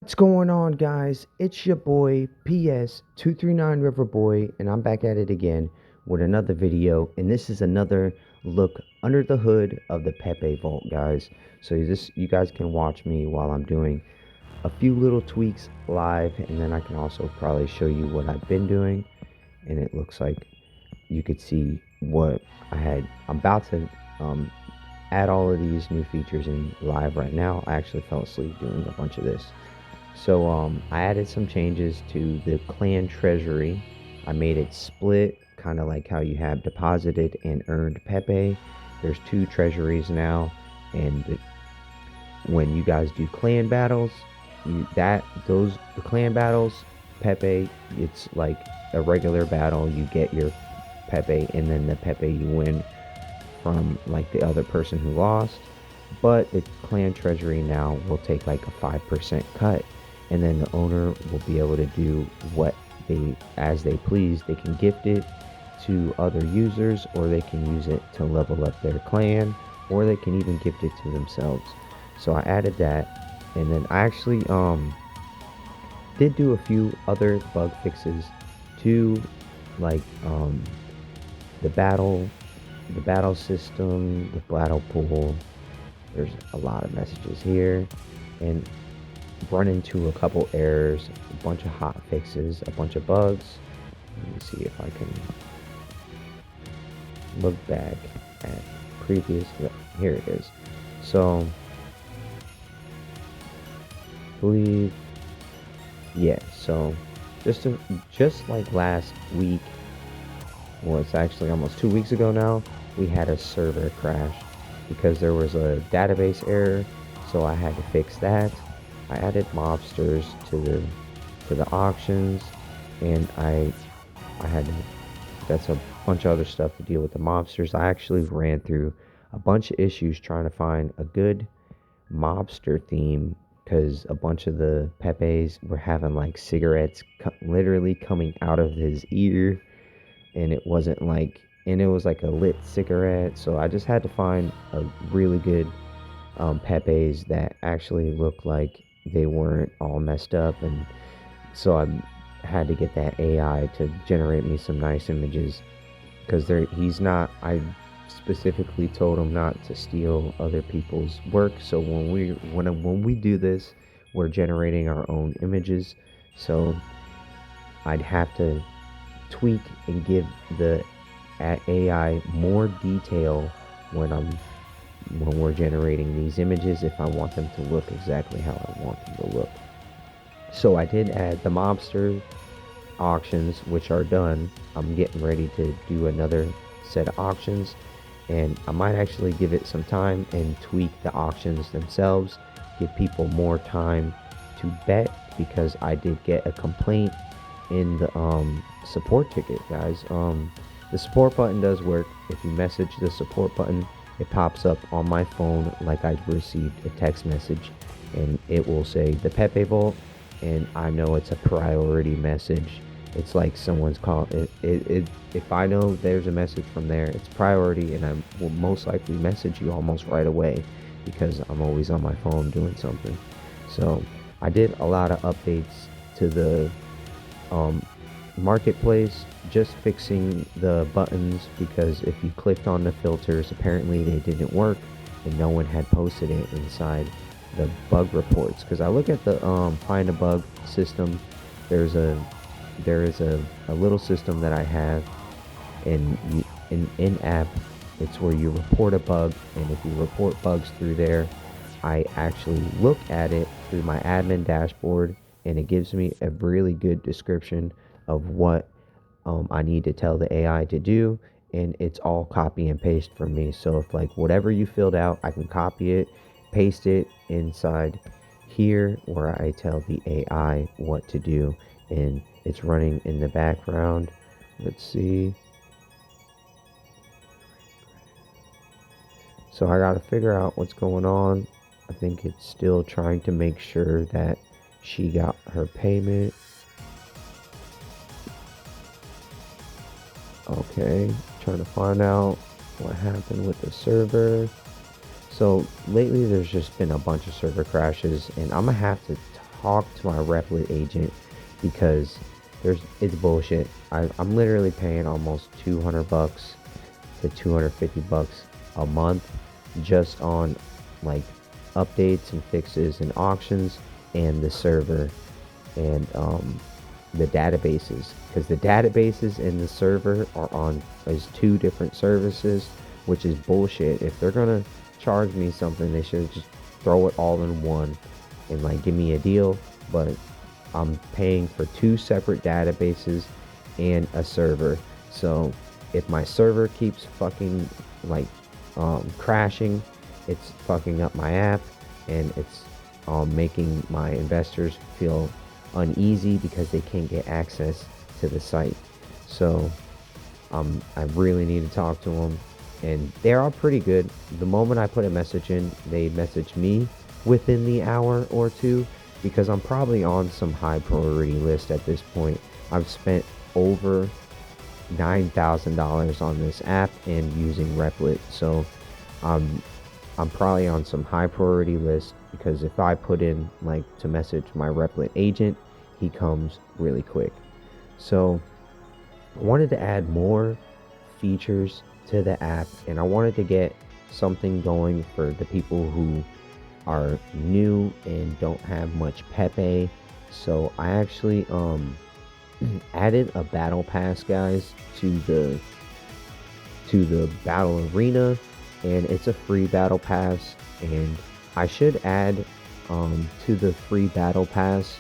What's going on, guys? It's your boy PS239 Riverboy, and I'm back at it again with another video. And this is another look under the hood of the Pepe Vault, guys. So you guys can watch me while I'm doing a few little tweaks live, and then I can also probably show you what I've been doing. And it looks like you could see what I'm about to add all of these new features in live right now. I actually fell asleep doing a bunch of this. So I added some changes to the clan treasury. I made it split, kind of like how you have deposited and earned Pepe. There's two treasuries now, and when you guys do clan battles, the clan battles, Pepe, it's like a regular battle. You get your Pepe, and then the Pepe you win from like the other person who lost. But the clan treasury now will take like a 5% cut, and then the owner will be able to do what as they please. They can gift it to other users, or they can use it to level up their clan, or they can even gift it to themselves. So I added that, and then I actually did do a few other bug fixes to like the battle the battle system, the battle pool. There's a lot of messages here, and run into a couple errors, a bunch of hot fixes, a bunch of bugs. Let me see if I can look back at previous. Here it is. So, I believe, yeah. So, just like last week, well, it's actually almost 2 weeks ago now. We had a server crash because there was a database error, so I had to fix that. I added mobsters to the auctions, and I had to, that's a bunch of other stuff to deal with the mobsters. I actually ran through a bunch of issues trying to find a good mobster theme, because a bunch of the Pepes were having like cigarettes literally coming out of his ear, and it was like a lit cigarette. So I just had to find a really good Pepes that actually looked like they weren't all messed up, and so I had to get that AI to generate me some nice images, because he's not. I specifically told him not to steal other people's work. So when we do this, we're generating our own images. So I'd have to tweak and give the AI more detail when we're generating these images, if I want them to look exactly how I want them to look. So I did add the mobster auctions, which are done. I'm getting ready to do another set of auctions, and I might actually give it some time and tweak the auctions themselves, give people more time to bet, because I did get a complaint in the support ticket, guys. The support button does work. If you message the support button, it pops up on my phone like I received a text message, and it will say the Pepe Vault, and I know it's a priority message. It's like someone's calling it. If I know there's a message from there, it's priority, and I will most likely message you almost right away, because I'm always on my phone doing something. So I did a lot of updates to the marketplace, just fixing the buttons, because if you clicked on the filters, apparently they didn't work, and no one had posted it inside the bug reports. Because I look at the find a bug system, there is a little system that I have in app. It's where you report a bug, and if you report bugs through there, I actually look at it through my admin dashboard, and it gives me a really good description of what I need to tell the AI to do, and it's all copy and paste for me. So if like whatever you filled out, I can copy it, paste it inside here where I tell the AI what to do, and it's running in the background. Let's see. So I gotta figure out what's going on. I think it's still trying to make sure that she got her payment. Okay, trying to find out what happened with the server. So lately there's just been a bunch of server crashes, and I'm gonna have to talk to my Replit agent because it's bullshit. I'm literally paying almost 200 bucks to 250 bucks a month just on like updates and fixes and auctions and the server and the databases, because the databases and the server are on as two different services, which is bullshit. If they're gonna charge me something, they should just throw it all in one and like give me a deal. But I'm paying for two separate databases and a server. So if my server keeps fucking like crashing, it's fucking up my app, and it's making my investors feel uneasy because they can't get access to the site. So I really need to talk to them, and they're all pretty good. The moment I put a message in, they message me within the hour or two, because I'm probably on some high priority list at this point. I've spent over $9,000 on this app and using Replit, so I'm probably on some high priority list, because if I put in like to message my Replit agent, he comes really quick. So I wanted to add more features to the app, and I wanted to get something going for the people who are new and don't have much pepe. So I actually added a battle pass, guys, to the battle arena, and it's a free battle pass. And I should add to the free battle pass,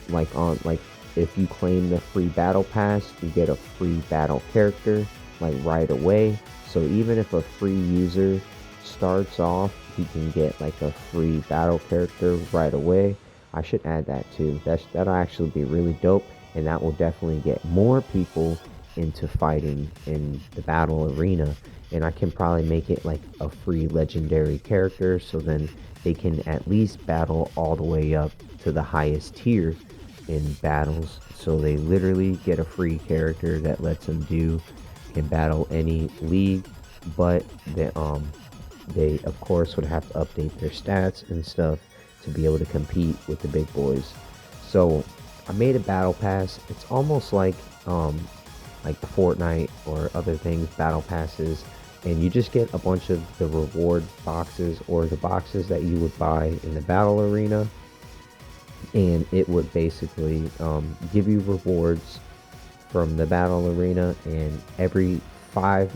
like if you claim the free battle pass, you get a free battle character like right away. So even if a free user starts off, he can get like a free battle character right away. I should add that too. That'll actually be really dope, and that will definitely get more people into fighting in the battle arena. And I can probably make it like a free legendary character, so then they can at least battle all the way up to the highest tier in battles. So they literally get a free character that lets them can battle any league, but they of course would have to update their stats and stuff to be able to compete with the big boys. So I made a battle pass. It's almost like Fortnite or other things, battle passes, and you just get a bunch of the reward boxes or the boxes that you would buy in the battle arena, and it would basically give you rewards from the battle arena, and every 5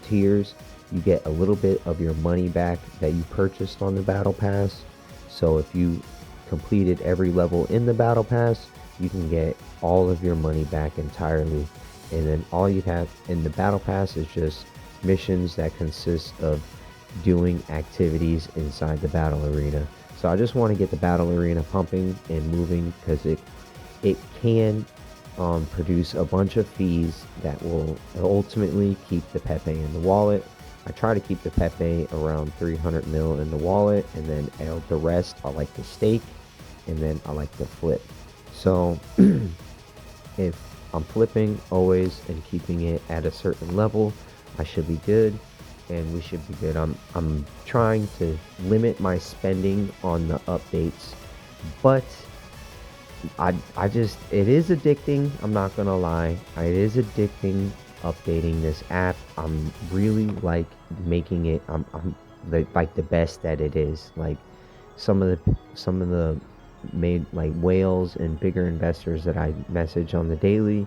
tiers you get a little bit of your money back that you purchased on the battle pass. So if you completed every level in the battle pass, you can get all of your money back entirely. And then all you have in the battle pass is just missions that consist of doing activities inside the battle arena. So I just want to get the battle arena pumping and moving, because it can produce a bunch of fees that will ultimately keep the pepe in the wallet. I try to keep the pepe around 300 mil in the wallet, and then the rest I like to stake, and then I like to flip. So if I'm flipping always and keeping it at a certain level, I should be good, and we should be good. I'm trying to limit my spending on the updates, but I just, it is addicting. I'm not gonna lie, it is addicting updating this app. I'm really like making it. I'm like the best that it is. Like some of the made like whales and bigger investors that I message on the daily,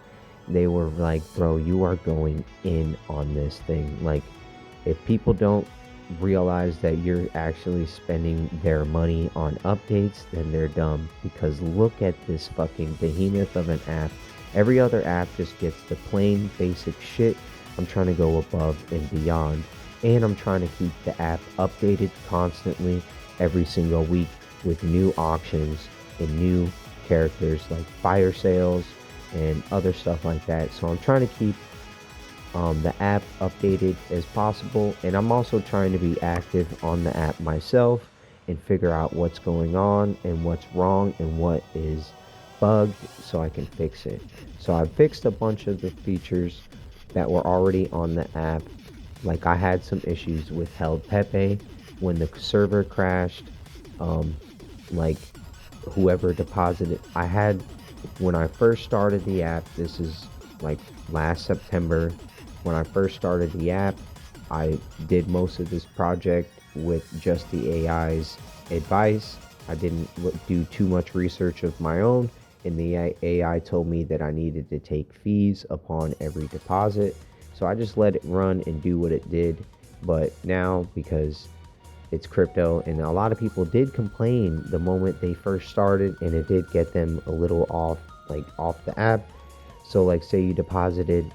they were like, bro, you are going in on this thing. Like, if people don't realize that you're actually spending their money on updates, then they're dumb. Because look at this fucking behemoth of an app. Every other app just gets the plain basic shit. I'm trying to go above and beyond, and I'm trying to keep the app updated constantly every single week with new auctions and new characters like fire sales and other stuff like that. So I'm trying to keep the app updated as possible, and I'm also trying to be active on the app myself and figure out what's going on and what's wrong and what is bugged, so I can fix it. So I fixed a bunch of the features that were already on the app. Like, I had some issues with held pepe when the server crashed. Like, whoever deposited. I had, when I first started the app, this is like last September, when I first started the app, I did most of this project with just the AI's advice. I didn't do too much research of my own, and the AI told me that I needed to take fees upon every deposit. So I just let it run and do what it did. But now, because it's crypto, and a lot of people did complain the moment they first started, and it did get them a little off, like off the app. So like, say you deposited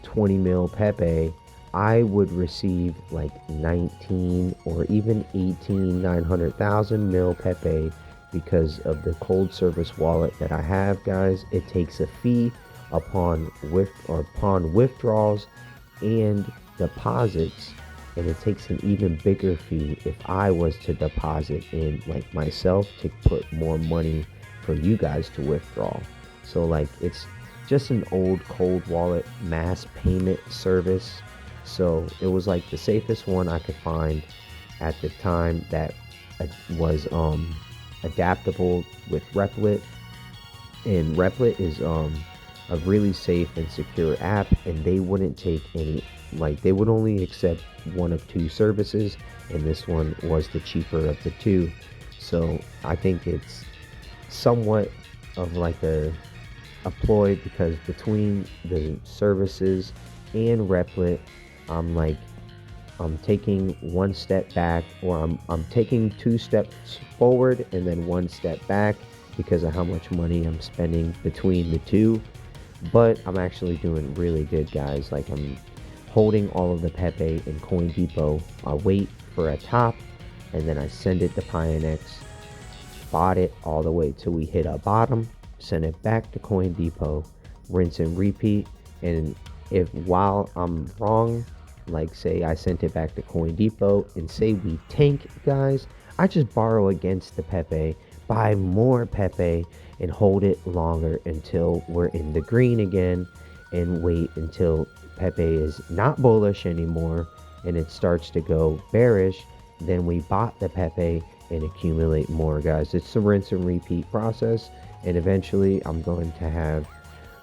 20 mil pepe, I would receive like 19 or even 18 900,000 mil pepe because of the cold service wallet that I have, guys. It takes a fee upon upon withdrawals and deposits, and it takes an even bigger fee if I was to deposit in, like, myself, to put more money for you guys to withdraw. So like, it's just an old cold wallet mass payment service. So it was like the safest one I could find at the time that was adaptable with Replit. And Replit is a really safe and secure app, and they wouldn't take any, like, they would only accept one of two services, and this one was the cheaper of the two. So I think it's somewhat of like a ploy, because between the services and Replit, I'm like, I'm taking one step back, or I'm taking two steps forward and then one step back because of how much money I'm spending between the two. But I'm actually doing really good, guys. Like, I'm holding all of the pepe in Coin Depot. I wait for a top, and then I send it to Pionex, spot it all the way till we hit a bottom, send it back to Coin Depot, rinse and repeat. And if, while I'm wrong, like say I sent it back to Coin Depot and say we tank, guys, I just borrow against the pepe, buy more pepe, and hold it longer until we're in the green again, and wait until pepe is not bullish anymore and it starts to go bearish. Then we bought the pepe and accumulate more, guys. It's a rinse and repeat process, and eventually I'm going to have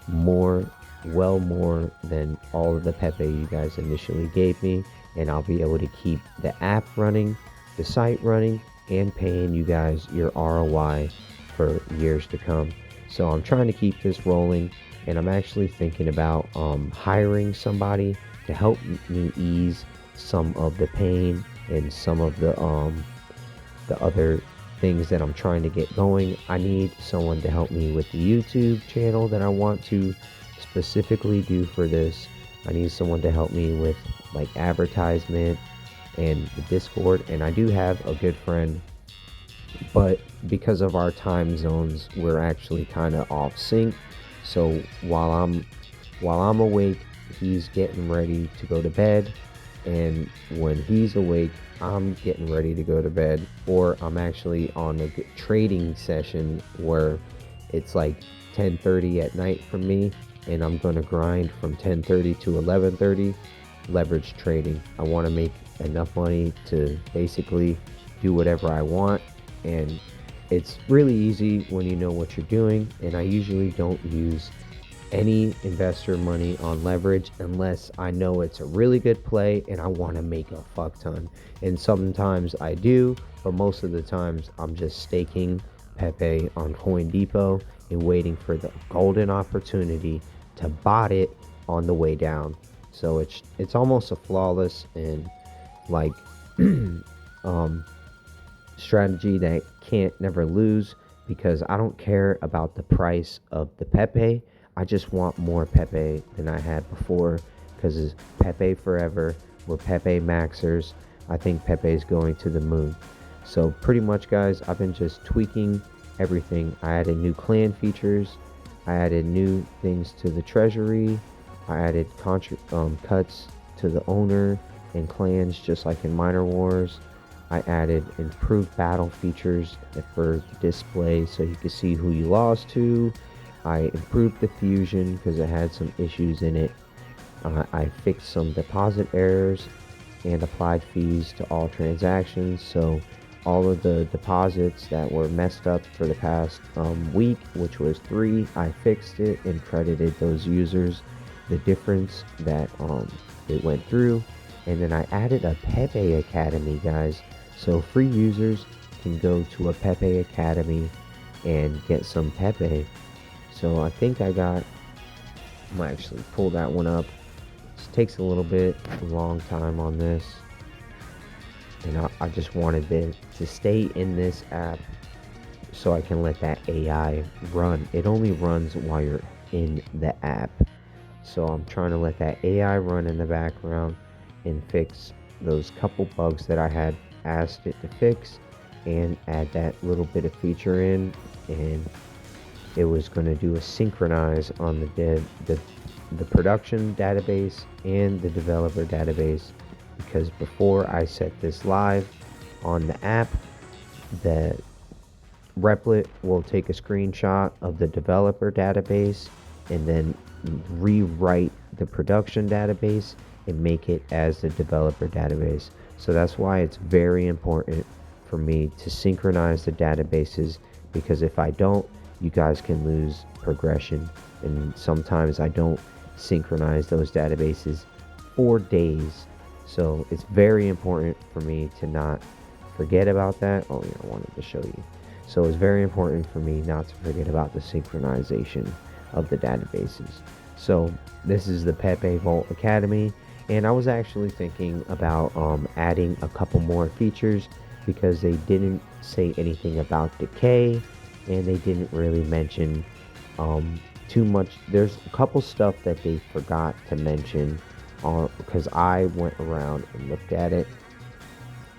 more, well more than all of the pepe you guys initially gave me, and I'll be able to keep the app running, the site running, and paying you guys your ROI for years to come. So I'm trying to keep this rolling, and I'm actually thinking about hiring somebody to help me ease some of the pain and some of the other things that I'm trying to get going. I need someone to help me with the YouTube channel that I want to specifically do for this. I need someone to help me with like advertisement and the Discord, and I do have a good friend, but because of our time zones, we're actually kind of off sync. So while I'm awake, he's getting ready to go to bed, and when he's awake, I'm getting ready to go to bed, or I'm actually on a trading session where it's like 10:30 at night for me, and I'm going to grind from 10:30 to 11:30 leverage trading. I want to make enough money to basically do whatever I want, and it's really easy when you know what you're doing. And I usually don't use any investor money on leverage unless I know it's a really good play and I want to make a fuck ton. And sometimes I do, but most of the times I'm just staking pepe on Coin Depot and waiting for the golden opportunity to bot it on the way down. So it's almost a flawless and like strategy that can't never lose, because I don't care about the price of the pepe. I just want more pepe than I had before, because it's pepe forever. We're pepe maxers. I think pepe is going to the moon. So pretty much, guys, I've been just tweaking everything. I added new clan features. I added new things to the treasury. I added cuts to the owner and clans, just like in Minor Wars. I added improved battle features for the display so you can see who you lost to. I improved the fusion because it had some issues in it. I fixed some deposit errors and applied fees to all transactions. So all of the deposits that were messed up for the past week, which was 3. I fixed it and credited those users the difference that it went through. And then I added a Pepe Academy, guys. So free users can go to a Pepe Academy and get some Pepe. So I think I'm gonna actually pull that one up. It takes a little bit, a long time on this. And I just wanted to stay in this app so I can let that AI run. It only runs while you're in the app. So I'm trying to let that AI run in the background and fix those couple bugs that I had asked it to fix, and add that little bit of feature in. And it was going to do a synchronize on the production database and the developer database, because before I set this live on the app, the Replit will take a screenshot of the developer database and then rewrite the production database and make it as the developer database. So that's why it's very important for me to synchronize the databases, because if I don't, you guys can lose progression. And sometimes I don't synchronize those databases for days. So it's very important for me to not forget about that. Oh yeah, I wanted to show you. So it's very important for me not to forget about the synchronization of the databases. So this is the Pepe Vault Academy, and I was actually thinking about adding a couple more features, because they didn't say anything about decay, and they didn't really mention too much. There's a couple stuff that they forgot to mention, because I went around and looked at it.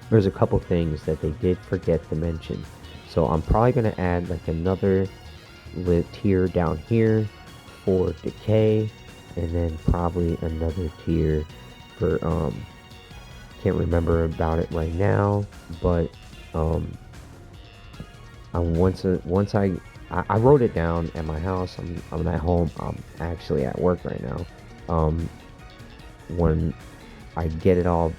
There's a couple things that they did forget to mention. So I'm probably going to add like another tier down here for decay, and then probably another tier for can't remember about it right now, but once I wrote it down at my house. I'm at home. I'm actually at work right now. When I get it all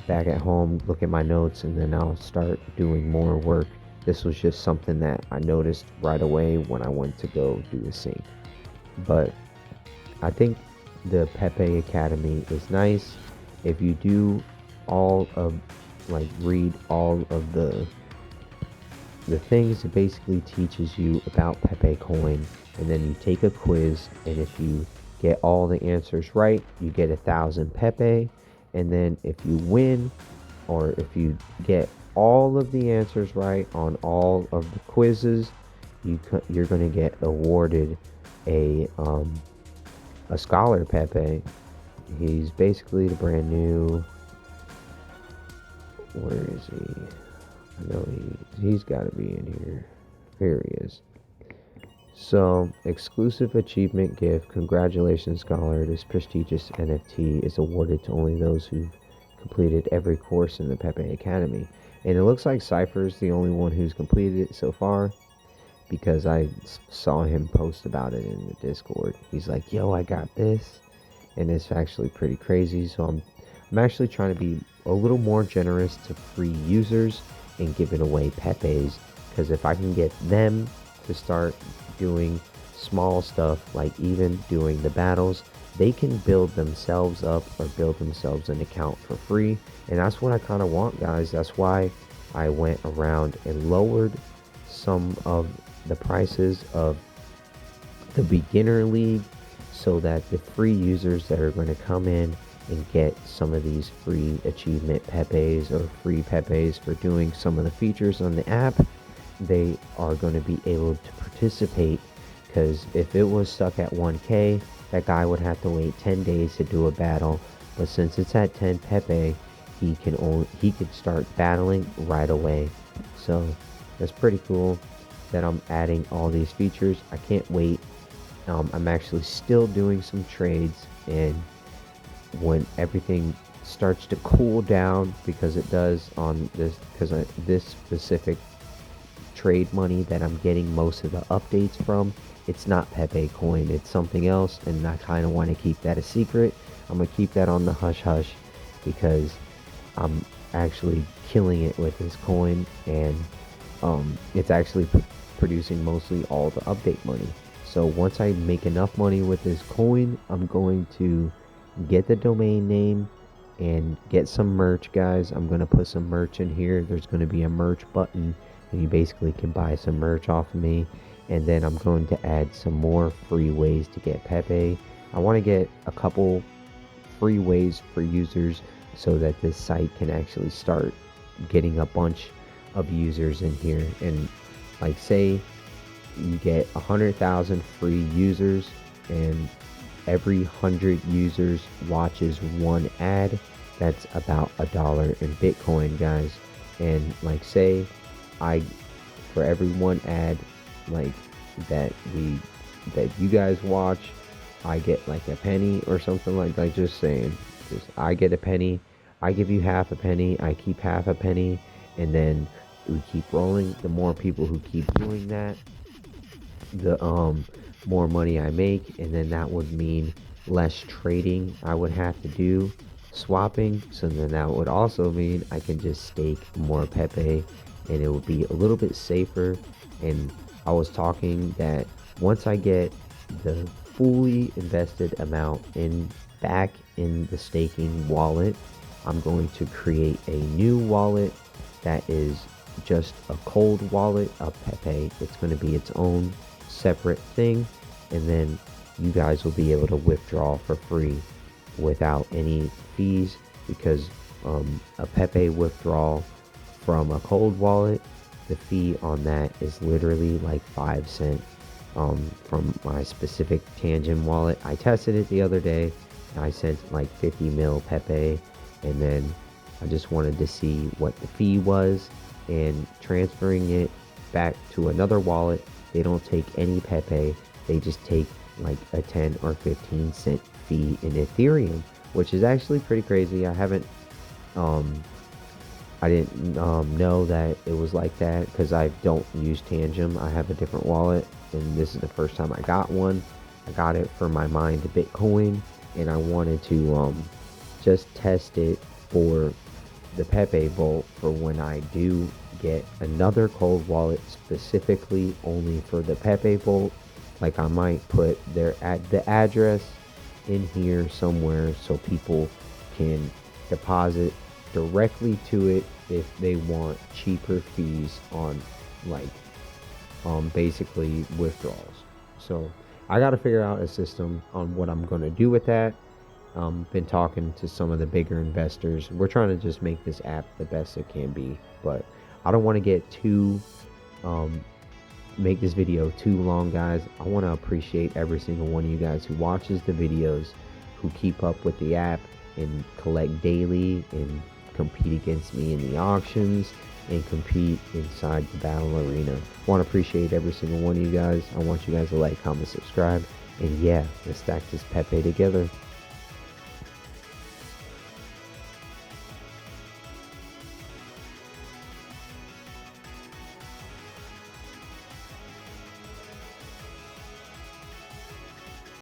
back at home, look at my notes, and then I'll start doing more work. This was just something that I noticed right away when I went to go do the sync. But I think the Pepe Academy is nice. If you do read all of the things, it basically teaches you about Pepe Coin, and then you take a quiz, and if you get all the answers right, you get 1,000 Pepe. And then if you win, or if you get all of the answers right on all of the quizzes, you're going to get awarded a scholar Pepe. He's basically the brand new. Where is he? I know he's got to be in here. Here he is. So, exclusive achievement gift. Congratulations, Scholar. This prestigious NFT is awarded to only those who've completed every course in the Pepe Academy. And it looks like Cypher's the only one who's completed it so far, because I saw him post about it in the Discord. He's like, yo, I got this. And it's actually pretty crazy. So I'm actually trying to be a little more generous to free users and giving away Pepes, because if I can get them to start doing small stuff, like even doing the battles, they can build themselves up or build themselves an account for free. And that's what I kind of want, guys. That's why I went around and lowered some of the prices of the beginner league, so that the free users that are going to come in and get some of these free achievement Pepes or free Pepes for doing some of the features on the app, they are going to be able to participate. Because if it was stuck at 1k, that guy would have to wait 10 days to do a battle. But since it's at 10 Pepe, he could start battling right away. So that's pretty cool that I'm adding all these features. I can't wait. I'm actually still doing some trades, and when everything starts to cool down, because it does on this, because this specific trade money that I'm getting most of the updates from, it's not Pepe Coin, it's something else, and I kind of want to keep that a secret. I'm gonna keep that on the hush hush, because I'm actually killing it with this coin, and it's actually producing mostly all the update money. So once I make enough money with this coin, I'm going to get the domain name and get some merch, guys. I'm going to put some merch in here. There's going to be a merch button, and you basically can buy some merch off of me. And then I'm going to add some more free ways to get Pepe. I want to get a couple free ways for users so that this site can actually start getting a bunch of users in here. And like, say you get 100,000 free users, and every 100 users watches one ad, that's about $1 in Bitcoin, guys. And like, say I for every one ad like that you guys watch, I get like a penny or something, like just saying, just I get a penny, I give you half a penny, I keep half a penny, and then we keep rolling. The more people who keep doing that, the more money I make, and then that would mean less trading I would have to do, swapping. So then that would also mean I can just stake more Pepe, and it would be a little bit safer. And I was talking that once I get the fully invested amount in back in the staking wallet, I'm going to create a new wallet that is just a cold wallet of Pepe. It's going to be its own separate thing, and then you guys will be able to withdraw for free without any fees, because a Pepe withdrawal from a cold wallet, the fee on that is literally like 5 cents. From my specific Tangent wallet, I tested it the other day. I sent like 50 mil Pepe, and then I just wanted to see what the fee was, and transferring it back to another wallet, they don't take any Pepe. They just take like a 10 or 15 cent fee in Ethereum, which is actually pretty crazy. I didn't know that it was like that, because I don't use Tangent. I have a different wallet, and this is the first time I got one. I got it for my mine to Bitcoin, and I wanted to just test it for the Pepe Vault for when I do get another cold wallet specifically only for the Pepe Vault. Like, I might put the address in here somewhere so people can deposit directly to it if they want cheaper fees on, like, basically withdrawals. So I got to figure out a system on what I'm going to do with that. Been talking to some of the bigger investors. We're trying to just make this app the best it can be, but I don't want to get too make this video too long, guys. I want to appreciate every single one of you guys who watches the videos, who keep up with the app and collect daily and compete against me in the auctions and compete inside the battle arena. I want to appreciate every single one of you guys. I want you guys to like, comment, subscribe, and yeah, let's stack this Pepe together.